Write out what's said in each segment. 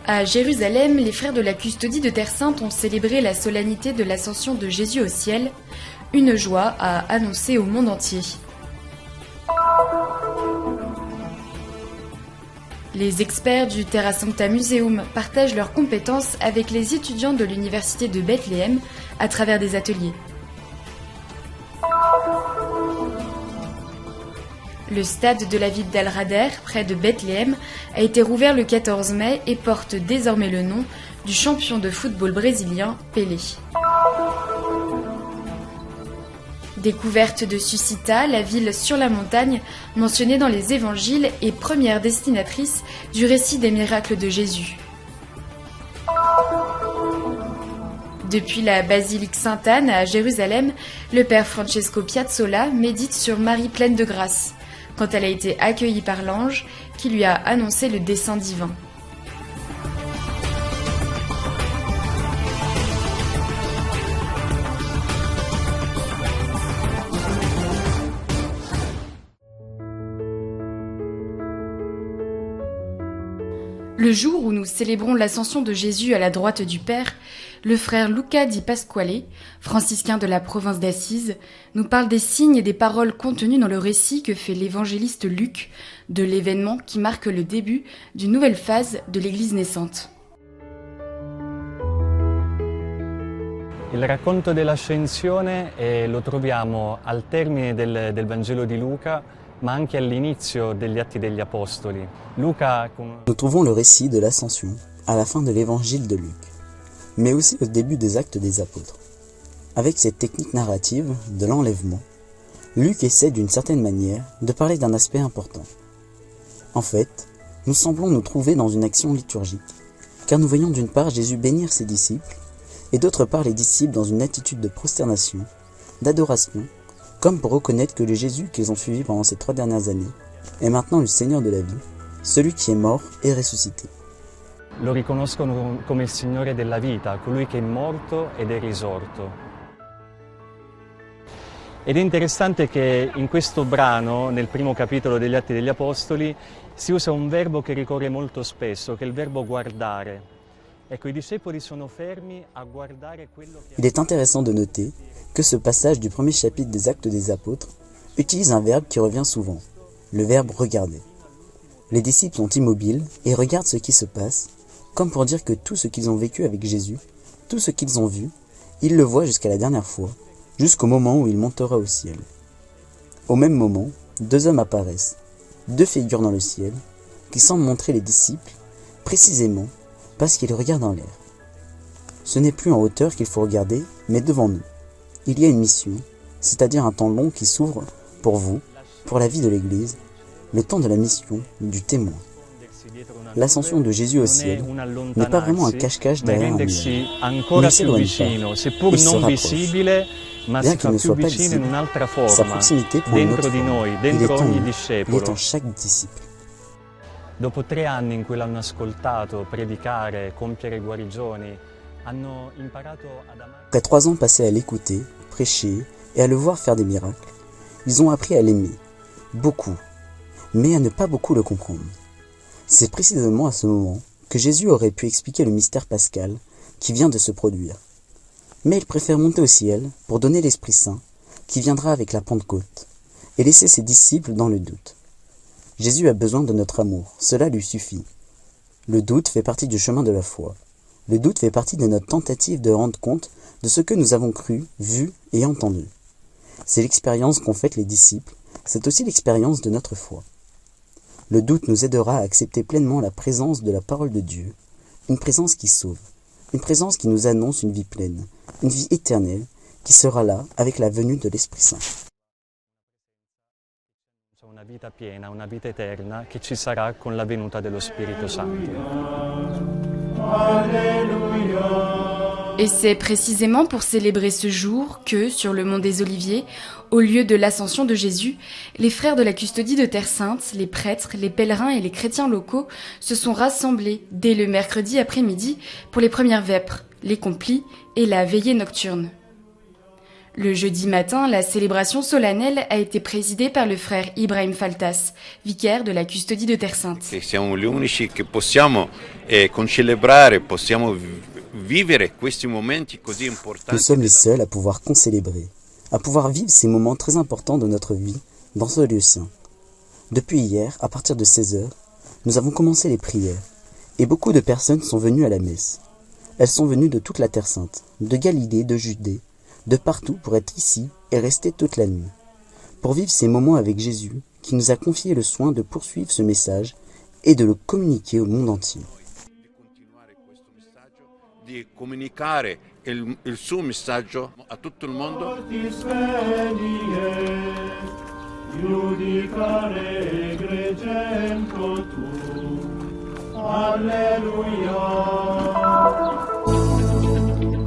À Jérusalem, les frères de la Custodie de Terre Sainte ont célébré la solennité de l'ascension de Jésus au ciel, une joie à annoncer au monde entier. Les experts du Terra Sancta Museum partagent leurs compétences avec les étudiants de l'université de Bethléem à travers des ateliers. Le stade de la ville d'Al-Rader, près de Bethléem, a été rouvert le 14 mai et porte désormais le nom du champion de football brésilien Pelé. Découverte de Suscita, la ville sur la montagne, mentionnée dans les évangiles et première destinatrice du récit des miracles de Jésus. Depuis la basilique Sainte-Anne à Jérusalem, le père Francesco Piazzolla médite sur Marie pleine de grâce, quand elle a été accueillie par l'ange qui lui a annoncé le dessein divin. Le jour où nous célébrons l'ascension de Jésus à la droite du Père, le frère Luca Di Pasquale, franciscain de la province d'Assise, nous parle des signes et des paroles contenues dans le récit que fait l'évangéliste Luc de l'événement qui marque le début d'une nouvelle phase de l'Église naissante. Il racconto dell'ascensione lo troviamo al termine del Vangelo di Luca, ma anche all'inizio degli Atti degli Apostoli. Nous trouvons le récit de l'ascension à la fin de l'évangile de Luc, mais aussi au début des Actes des Apôtres. Avec cette technique narrative de l'enlèvement, Luc essaie d'une certaine manière de parler d'un aspect important. En fait, nous semblons nous trouver dans une action liturgique, car nous voyons d'une part Jésus bénir ses disciples, et d'autre part les disciples dans une attitude de prosternation, d'adoration, comme pour reconnaître que le Jésus qu'ils ont suivi pendant ces 3 dernières années est maintenant le Seigneur de la vie, celui qui est mort et ressuscité. Lo riconoscono come il Signore della vita, colui che è morto ed è risorto. Ed è interessante che in questo brano, nel primo capitolo degli Atti degli Apostoli, si usa un verbo che ricorre molto spesso, che è il verbo guardare. Ecco, i discepoli sono fermi a guardare quello che... Il est intéressant de noter que ce passage du premier chapitre des Actes des Apôtres utilise un verbe qui revient souvent, le verbe « regarder ». Les disciples sont immobiles et regardent ce qui se passe, comme pour dire que tout ce qu'ils ont vécu avec Jésus, tout ce qu'ils ont vu, ils le voient jusqu'à la dernière fois, jusqu'au moment où il montera au ciel. Au même moment, 2 hommes apparaissent, 2 figures dans le ciel, qui semblent montrer les disciples, précisément parce qu'ils regardent en l'air. Ce n'est plus en hauteur qu'il faut regarder, mais devant nous. Il y a une mission, c'est-à-dire un temps long qui s'ouvre pour vous, pour la vie de l'Église, le temps de la mission, du témoin. L'ascension de Jésus au ciel n'est pas vraiment un cache-cache derrière un nuage. Il ne s'éloigne pas, il se rapproche. Bien qu'il ne soit pas visible, sa proximité prend une autre forme. Il est en nous, il est en chaque disciple. Dopo 3 anni in cui l'hanno ascoltato predicare, compiere guarigioni, hanno imparato ad amare. Après 3 ans passés à l'écouter, prêcher et à le voir faire des miracles, ils ont appris à l'aimer, beaucoup, mais à ne pas beaucoup le comprendre. C'est précisément à ce moment que Jésus aurait pu expliquer le mystère pascal qui vient de se produire. Mais il préfère monter au ciel pour donner l'Esprit Saint qui viendra avec la Pentecôte et laisser ses disciples dans le doute. Jésus a besoin de notre amour, cela lui suffit. Le doute fait partie du chemin de la foi. Le doute fait partie de notre tentative de rendre compte de ce que nous avons cru, vu et entendu. C'est l'expérience qu'ont faite les disciples, c'est aussi l'expérience de notre foi. Le doute nous aidera à accepter pleinement la présence de la parole de Dieu, une présence qui sauve, une présence qui nous annonce une vie pleine, une vie éternelle, qui sera là avec la venue de l'Esprit Saint. Una vita piena, una vita eterna che ci sarà con la venuta dello Spirito Santo. Et c'est précisément pour célébrer ce jour que, sur le mont des Oliviers, au lieu de l'ascension de Jésus, les frères de la Custodie de Terre Sainte, les prêtres, les pèlerins et les chrétiens locaux se sont rassemblés dès le mercredi après-midi pour les premières vêpres, les complis et la veillée nocturne. Le jeudi matin, la célébration solennelle a été présidée par le frère Ibrahim Faltas, vicaire de la custodie de Terre Sainte. Siamo gli unici che possiamo concelebrare, possiamo vivere questi momenti così importanti. Nous sommes les seuls à pouvoir concélébrer, à pouvoir vivre ces moments très importants de notre vie dans ce lieu saint. Depuis hier, à partir de 16h, nous avons commencé les prières et beaucoup de personnes sont venues à la messe. Elles sont venues de toute la Terre Sainte, de Galilée, de Judée, de partout pour être ici et rester toute la nuit, pour vivre ces moments avec Jésus qui nous a confié le soin de poursuivre ce message et de le communiquer au monde entier. Di comunicare il suo messaggio a tutto il mondo.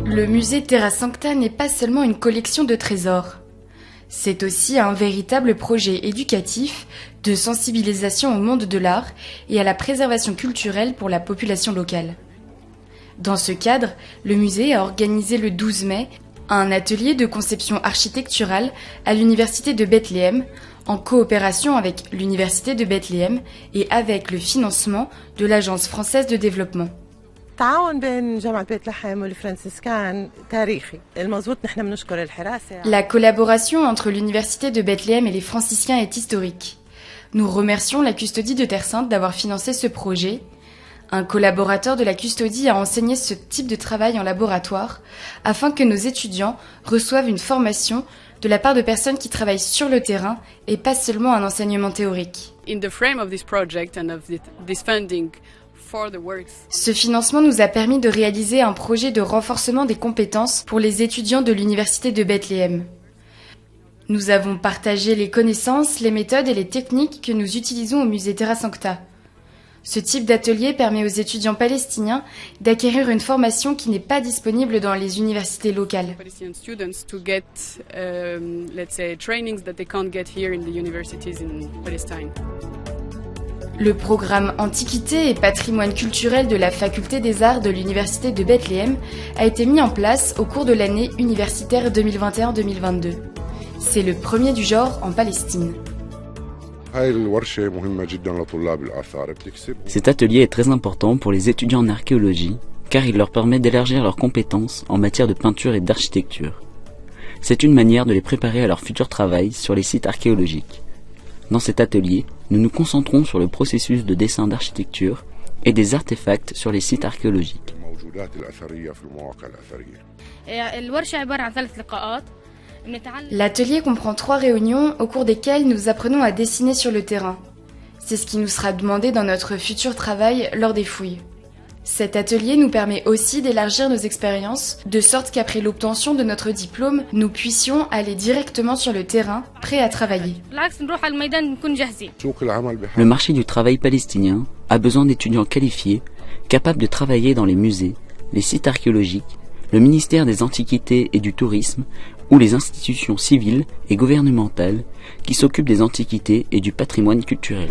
Le musée Terra Sancta n'est pas seulement une collection de trésors. C'est aussi un véritable projet éducatif de sensibilisation au monde de l'art et à la préservation culturelle pour la population locale. Dans ce cadre, le musée a organisé le 12 mai un atelier de conception architecturale à l'Université de Bethléem, en coopération avec l'Université de Bethléem et avec le financement de l'Agence française de développement. La collaboration entre l'Université de Bethléem et les franciscains est historique. Nous remercions la custodie de Terre Sainte d'avoir financé ce projet. Un collaborateur de la custodie a enseigné ce type de travail en laboratoire afin que nos étudiants reçoivent une formation de la part de personnes qui travaillent sur le terrain et pas seulement un enseignement théorique. Ce financement nous a permis de réaliser un projet de renforcement des compétences pour les étudiants de l'Université de Bethléem. Nous avons partagé les connaissances, les méthodes et les techniques que nous utilisons au musée Terra Sancta. Ce type d'atelier permet aux étudiants palestiniens d'acquérir une formation qui n'est pas disponible dans les universités locales. Le programme Antiquité et patrimoine culturel de la Faculté des Arts de l'Université de Bethléem a été mis en place au cours de l'année universitaire 2021-2022. C'est le premier du genre en Palestine. Cet atelier est très important pour les étudiants en archéologie car il leur permet d'élargir leurs compétences en matière de peinture et d'architecture. C'est une manière de les préparer à leur futur travail sur les sites archéologiques. Dans cet atelier, nous nous concentrons sur le processus de dessin d'architecture et des artefacts sur les sites archéologiques. L'atelier comprend 3 réunions au cours desquelles nous apprenons à dessiner sur le terrain. C'est ce qui nous sera demandé dans notre futur travail lors des fouilles. Cet atelier nous permet aussi d'élargir nos expériences, de sorte qu'après l'obtention de notre diplôme, nous puissions aller directement sur le terrain, prêts à travailler. Le marché du travail palestinien a besoin d'étudiants qualifiés, capables de travailler dans les musées, les sites archéologiques, le ministère des Antiquités et du Tourisme ou les institutions civiles et gouvernementales qui s'occupent des antiquités et du patrimoine culturel.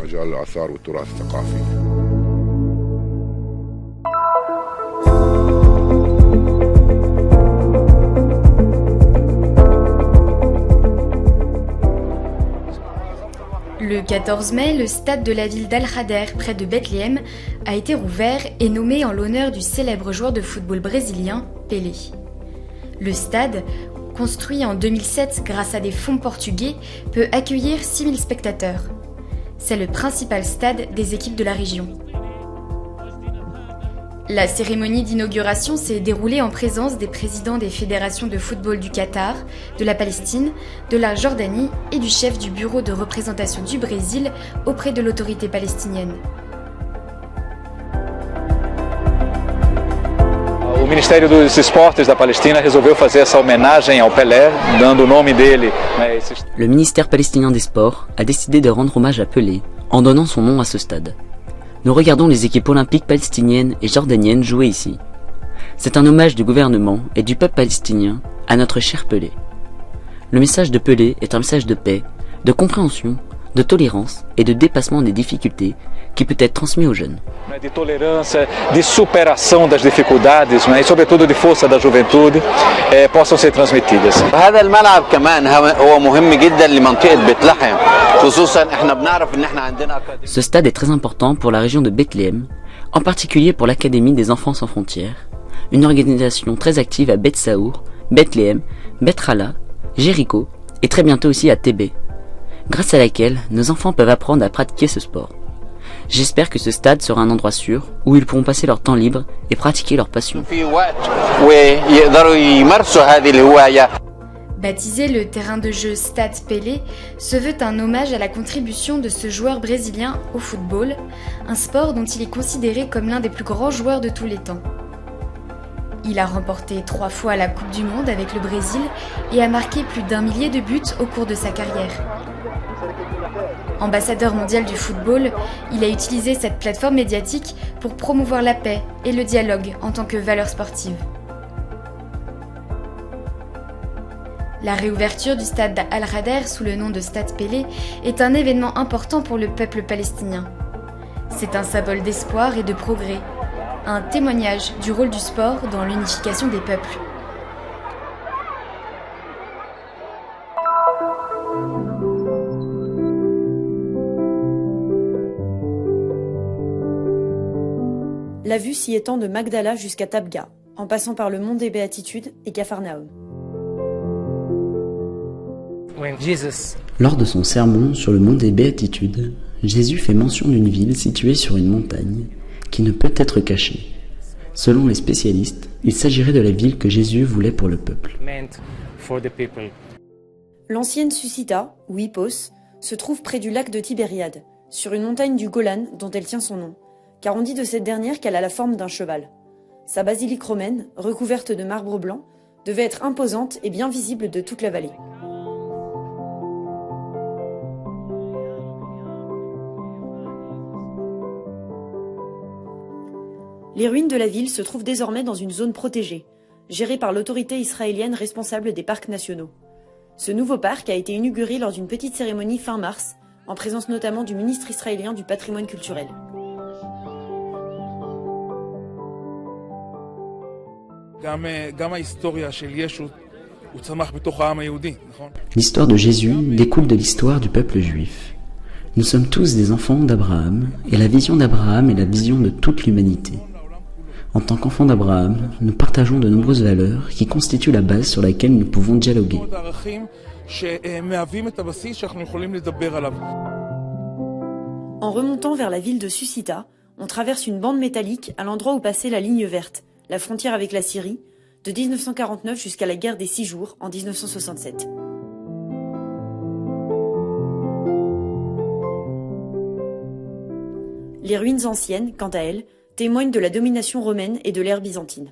Le 14 mai, le stade de la ville d'Al-Khader, près de Bethléem, a été rouvert et nommé en l'honneur du célèbre joueur de football brésilien, Pelé. Le stade, construit en 2007 grâce à des fonds portugais, peut accueillir 6000 spectateurs. C'est le principal stade des équipes de la région. La cérémonie d'inauguration s'est déroulée en présence des présidents des fédérations de football du Qatar, de la Palestine, de la Jordanie et du chef du bureau de représentation du Brésil auprès de l'autorité palestinienne. O Ministério dos Esportes da Palestina resolveu fazer essa homenagem ao Pelé, dando o nome dele. Le ministère palestinien des Sports a décidé de rendre hommage à Pelé en donnant son nom à ce stade. Nous regardons les équipes olympiques palestiniennes et jordaniennes jouer ici. C'est un hommage du gouvernement et du peuple palestinien à notre cher Pelé. Le message de Pelé est un message de paix, de compréhension, de tolérance et de dépassement des difficultés qui peut être transmis aux jeunes. De tolerância, de superação das dificuldades, e sobretudo de força da juventude, possam ser transmitidas. هذا الملعب كمان هو مهم جدا لمنطقة بيت لحم خصوصا احنا بنعرف ان احنا عندنا Ce stade est très important pour la région de Bethléem, en particulier pour l'Académie des enfants sans frontières, une organisation très active à Beth Saour, Bethléem, Beth Rala, Jéricho et très bientôt aussi à Thébé, grâce à laquelle nos enfants peuvent apprendre à pratiquer ce sport. J'espère que ce stade sera un endroit sûr où ils pourront passer leur temps libre et pratiquer leur passion. Baptisé le terrain de jeu Stade Pelé, se veut un hommage à la contribution de ce joueur brésilien au football, un sport dont il est considéré comme l'un des plus grands joueurs de tous les temps. Il a remporté 3 fois la Coupe du Monde avec le Brésil et a marqué plus d'1 millier de buts au cours de sa carrière. Ambassadeur mondial du football, il a utilisé cette plateforme médiatique pour promouvoir la paix et le dialogue en tant que valeur sportive. La réouverture du stade Al-Rader sous le nom de Stade Pelé est un événement important pour le peuple palestinien. C'est un symbole d'espoir et de progrès, un témoignage du rôle du sport dans l'unification des peuples. La vue s'y étend de Magdala jusqu'à Tabga, en passant par le mont des Béatitudes et Capharnaüm. Lors de son sermon sur le mont des Béatitudes, Jésus fait mention d'une ville située sur une montagne qui ne peut être cachée. Selon les spécialistes, il s'agirait de la ville que Jésus voulait pour le peuple. L'ancienne Susita, ou Hippos, se trouve près du lac de Tibériade, sur une montagne du Golan dont elle tient son nom, car on dit de cette dernière qu'elle a la forme d'un cheval. Sa basilique romaine, recouverte de marbre blanc, devait être imposante et bien visible de toute la vallée. Les ruines de la ville se trouvent désormais dans une zone protégée, gérée par l'autorité israélienne responsable des parcs nationaux. Ce nouveau parc a été inauguré lors d'une petite cérémonie fin mars, en présence notamment du ministre israélien du patrimoine culturel. L'histoire de Jésus découle de l'histoire du peuple juif. Nous sommes tous des enfants d'Abraham, et la vision d'Abraham est la vision de toute l'humanité. En tant qu'enfants d'Abraham, nous partageons de nombreuses valeurs qui constituent la base sur laquelle nous pouvons dialoguer. En remontant vers la ville de Susita, on traverse une bande métallique à l'endroit où passait la ligne verte, la frontière avec la Syrie, de 1949 jusqu'à la guerre des 6 jours en 1967. Les ruines anciennes, quant à elles, témoignent de la domination romaine et de l'ère byzantine.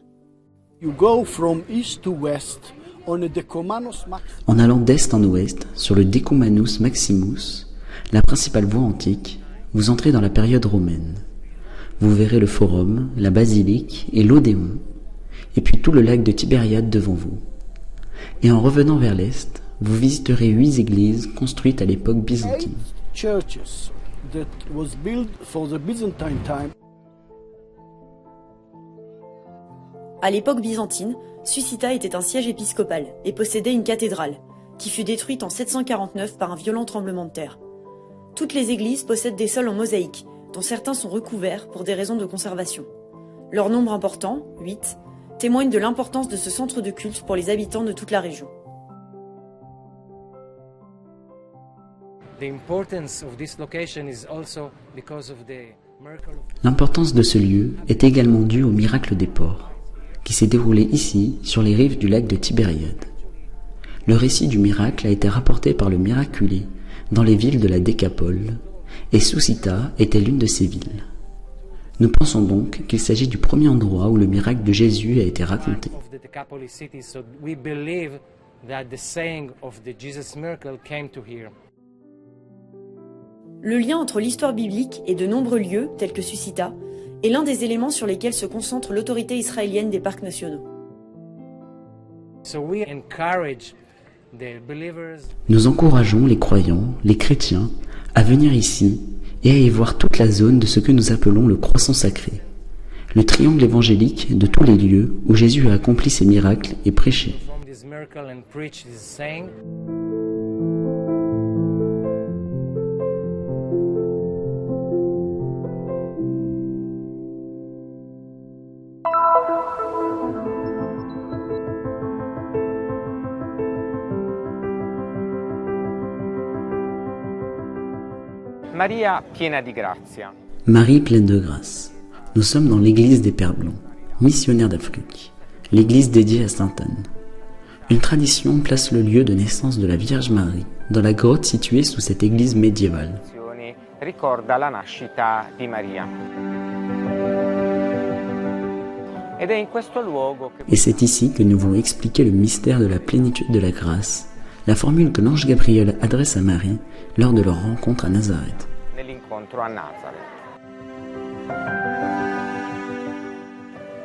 En allant d'est en ouest, sur le Decumanus Maximus, la principale voie antique, vous entrez dans la période romaine. Vous verrez le forum, la basilique et l'Odéon, et puis tout le lac de Tibériade devant vous. Et en revenant vers l'est, vous visiterez 8 églises construites à l'époque byzantine. À l'époque byzantine, Susita était un siège épiscopal et possédait une cathédrale, qui fut détruite en 749 par un violent tremblement de terre. Toutes les églises possèdent des sols en mosaïque, dont certains sont recouverts pour des raisons de conservation. Leur nombre important, 8, témoigne de l'importance de ce centre de culte pour les habitants de toute la région. L'importance de ce lieu est également due au miracle des porcs, qui s'est déroulé ici, sur les rives du lac de Tibériade. Le récit du miracle a été rapporté par le miraculé dans les villes de la Décapole, et Susita était l'une de ces villes. Nous pensons donc qu'il s'agit du premier endroit où le miracle de Jésus a été raconté. Le lien entre l'histoire biblique et de nombreux lieux, tels que Susita, est l'un des éléments sur lesquels se concentre l'autorité israélienne des parcs nationaux. Nous encourageons les croyants, les chrétiens, à venir ici et à y voir toute la zone de ce que nous appelons le croissant sacré, le triangle évangélique de tous les lieux où Jésus a accompli ses miracles et prêché. Maria piena di grazia. Marie pleine de grâce. Nous sommes dans l'église des Pères Blancs, missionnaires d'Afrique, l'église dédiée à Sainte Anne. Une tradition place le lieu de naissance de la Vierge Marie dans la grotte située sous cette église médiévale. Ricorda la nascita di Maria. Et c'est ici que nous voulons expliquer le mystère de la plénitude de la grâce, la formule que l'ange Gabriel adresse à Marie lors de leur rencontre à Nazareth.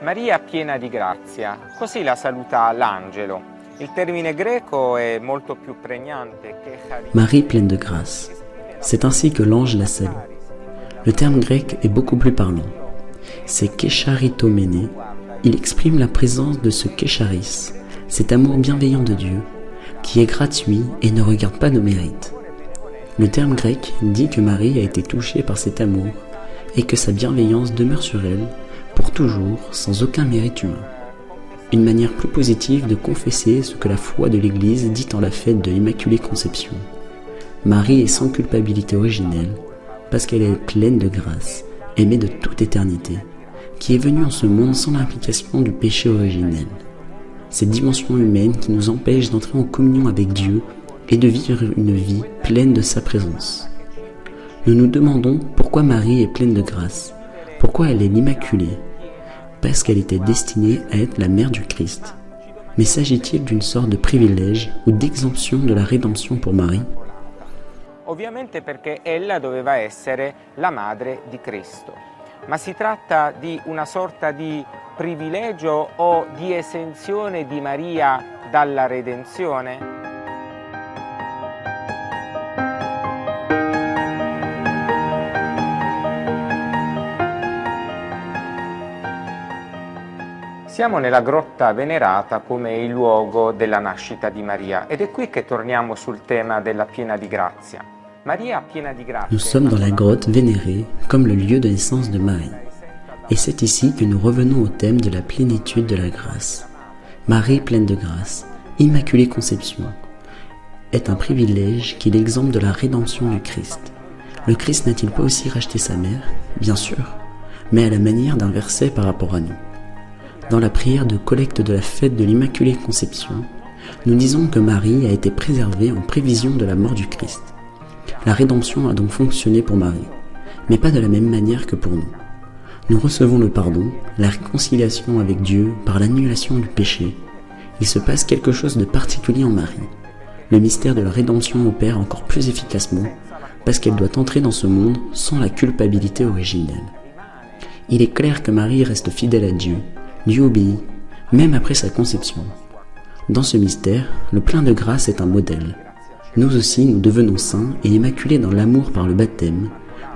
Maria piena di grazia, così la saluta l'angelo. Il termine greco è molto più pregnante che Marie pleine de grâce. C'est ainsi que l'ange la salue. Le terme grec est beaucoup plus parlant. C'est kécharitomene. Il exprime la présence de ce kécharis, cet amour bienveillant de Dieu, qui est gratuit et ne regarde pas nos mérites. Le terme grec dit que Marie a été touchée par cet amour et que sa bienveillance demeure sur elle pour toujours sans aucun mérite humain. Une manière plus positive de confesser ce que la foi de l'Église dit en la fête de l'Immaculée Conception. Marie est sans culpabilité originelle parce qu'elle est pleine de grâce, aimée de toute éternité, qui est venue en ce monde sans l'implication du péché originel. Cette dimension humaine qui nous empêche d'entrer en communion avec Dieu et de vivre une vie pleine de sa présence. Nous nous demandons pourquoi Marie est pleine de grâce, pourquoi elle est l'Immaculée, parce qu'elle était destinée à être la mère du Christ. Mais s'agit-il d'une sorte de privilège ou d'exemption de la rédemption pour Marie? Ovviamente perché ella doveva essere la madre di Cristo, ma si tratta di una sorta di privilegio o di esenzione di Maria dalla redenzione? Siamo nella grotta venerata come il luogo della nascita di Maria ed è qui che torniamo sul tema della piena di grazia. Maria piena di grazia. Nous sommes dans la grotte vénérée comme le lieu de naissance de Marie. Et c'est ici que nous revenons au thème de la plénitude de la grâce. Marie pleine de grâce, Immaculée Conception, est un privilège qui l'exemple de la rédemption du Christ. Le Christ n'a-t-il pas aussi racheté sa mère? Bien sûr, mais à la manière d'un verset par rapport à nous. Dans la prière de collecte de la fête de l'Immaculée Conception, nous disons que Marie a été préservée en prévision de la mort du Christ. La rédemption a donc fonctionné pour Marie, mais pas de la même manière que pour nous. Nous recevons le pardon, la réconciliation avec Dieu par l'annulation du péché. Il se passe quelque chose de particulier en Marie. Le mystère de la rédemption opère encore plus efficacement parce qu'elle doit entrer dans ce monde sans la culpabilité originelle. Il est clair que Marie reste fidèle à Dieu, lui obéit, même après sa conception. Dans ce mystère, le plein de grâce est un modèle. Nous aussi, nous devenons saints et immaculés dans l'amour par le baptême.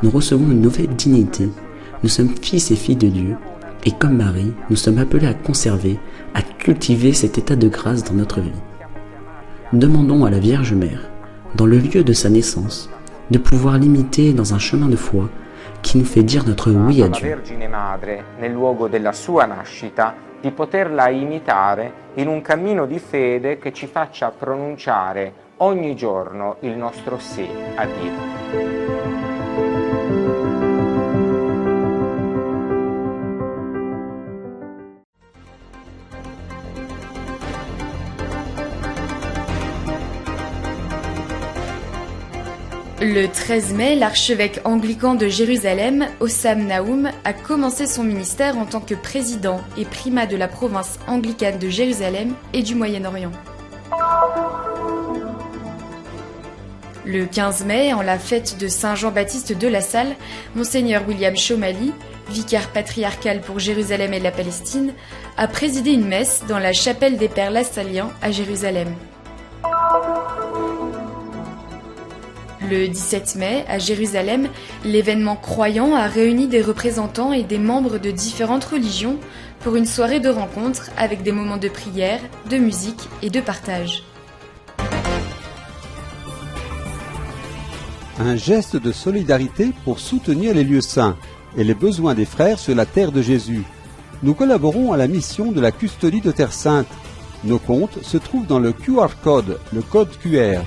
Nous recevons une nouvelle dignité. Nous sommes fils et filles de Dieu. Et comme Marie, nous sommes appelés à conserver, à cultiver cet état de grâce dans notre vie. Demandons à la Vierge Mère, dans le lieu de sa naissance, de pouvoir l'imiter dans un chemin de foi qui nous fait dire notre oui à Dieu. Vergine Madre, nel luogo della sua nascita, di poterla imitare in un cammino di fede che ci faccia pronunciare ogni giorno il nostro sì a Dio. Le 13 mai, l'archevêque anglican de Jérusalem, Ossam Naoum, a commencé son ministère en tant que président et primat de la province anglicane de Jérusalem et du Moyen-Orient. Le 15 mai, en la fête de Saint Jean-Baptiste de La Salle, Monseigneur William Chomali, vicaire patriarcal pour Jérusalem et la Palestine, a présidé une messe dans la chapelle des Pères Lassaliens à Jérusalem. Le 17 mai, à Jérusalem, l'événement croyant a réuni des représentants et des membres de différentes religions pour une soirée de rencontre avec des moments de prière, de musique et de partage. Un geste de solidarité pour soutenir les lieux saints et les besoins des frères sur la terre de Jésus. Nous collaborons à la mission de la custodie de Terre Sainte. Nos comptes se trouvent dans le QR code, le code QR.